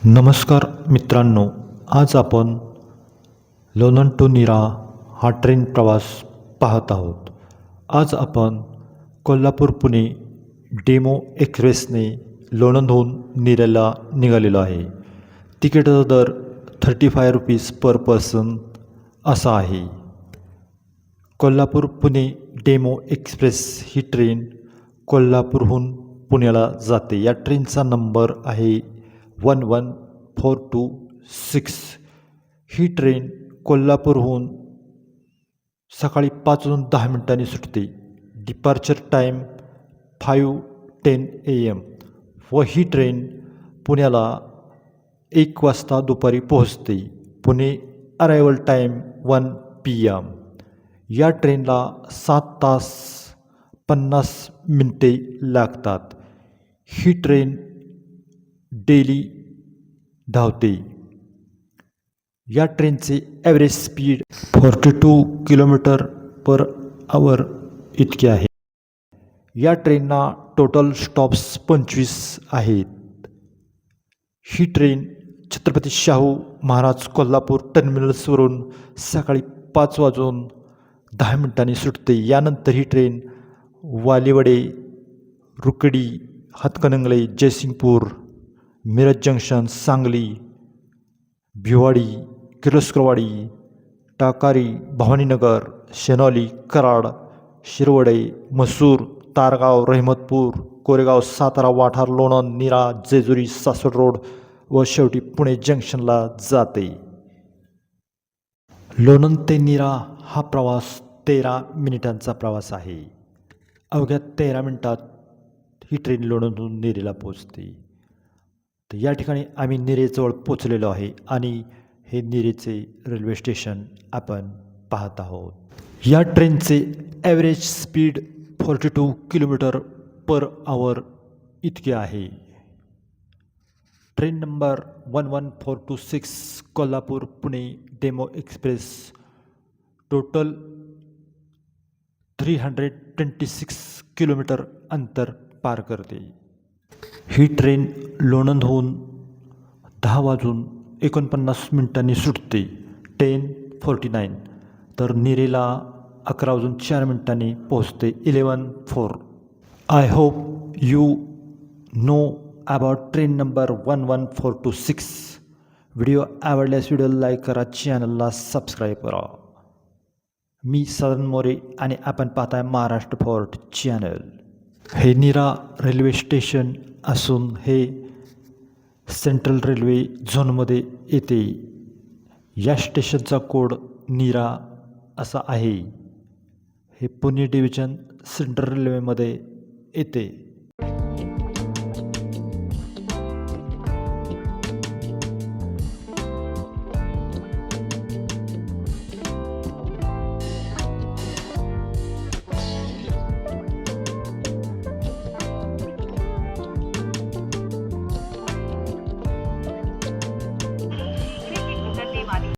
नमस्कार मित्रांनो, आज आपण लोणंद टू नीरा हा ट्रेन प्रवास पाहत आहोत. आज आपण कोल्हापूर पुणे डेमो एक्सप्रेसने लोणंदहून नीरेला निघालेलो आहे. तिकीटाचा दर ₹35 पर पर्सन असा आहे. कोल्हापूर पुणे डेमो एक्सप्रेस ही ट्रेन कोल्हापूरहून पुण्याला जाते. या ट्रेनचा नंबर आहे 11426. ही ट्रेन कोल्हापूरहून सकाळी 5:10 सुटते. डिपार्चर टाईम 5:10 AM व ही ट्रेन पुण्याला 1 वाजता दुपारी पोहोचते. Pune arrival time 1 PM. या ट्रेनला 7 तास 50 मिनिटे लागतात. ही ट्रेन डेली धावते. या ट्रेनचे average speed 42 kilometre per hour इतके आहे. या ट्रेनना टोटल स्टॉप्स 25 आहेत. ही ट्रेन छत्रपती शाहू महाराज कोल्हापूर टर्मिनल्सवरून सकाळी 5:10 सुटते. यानंतर ही ट्रेन वालिवडे, रुकडी, हातकणंगले, जयसिंगपूर, मिरज जंक्शन, सांगली, भिवाडी, किर्लोस्करवाडी, टाकारी, भवानीनगर, शेनोली, कराड, शिरवडे, म्हसूर, तारगाव, रहमतपूर, कोरेगाव, सातारा, वाठार, लोणंद, नीरा, जेजुरी, सासवड रोड व शेवटी पुणे जंक्शनला जाते. लोणंद ते नीरा हा प्रवास 13 मिनिटांचा प्रवास आहे. अवघ्या 13 मिनिटात ही ट्रेन लोणंदहून नीरेला पोचते. तर या ठिकाणी आम्ही नीरेजवळ पोचलेलो आहे आणि हे नीरेचे रेल्वे स्टेशन आपण पाहत आहोत. या ट्रेनचे average speed 42 kilometre per hour इतके आहे. Train number 11426 Kolhapur Pune demo express total 326 kilometre अंतर पार करते. ही ट्रेन लोणंदहून 10:49 सुटते 10:49. तर नीरेला 11:04 पोहोचते 11:04. I hope you know about train number 11426. Video आवडल्यास व्हिडिओला लाईक करा, चॅनलला सबस्क्राईब करा. मी सदन मोरे आणि आपण पाहताय महाराष्ट्र फोर्ट चॅनल. हे नीरा रेल्वे स्टेशन असून हे सेंट्रल रेल्वे झोनमध्ये येते. या स्टेशनचा कोड नीरा असा आहे. हे पुणे डिव्हिजन सेंट्रल रेल्वेमध्ये येते.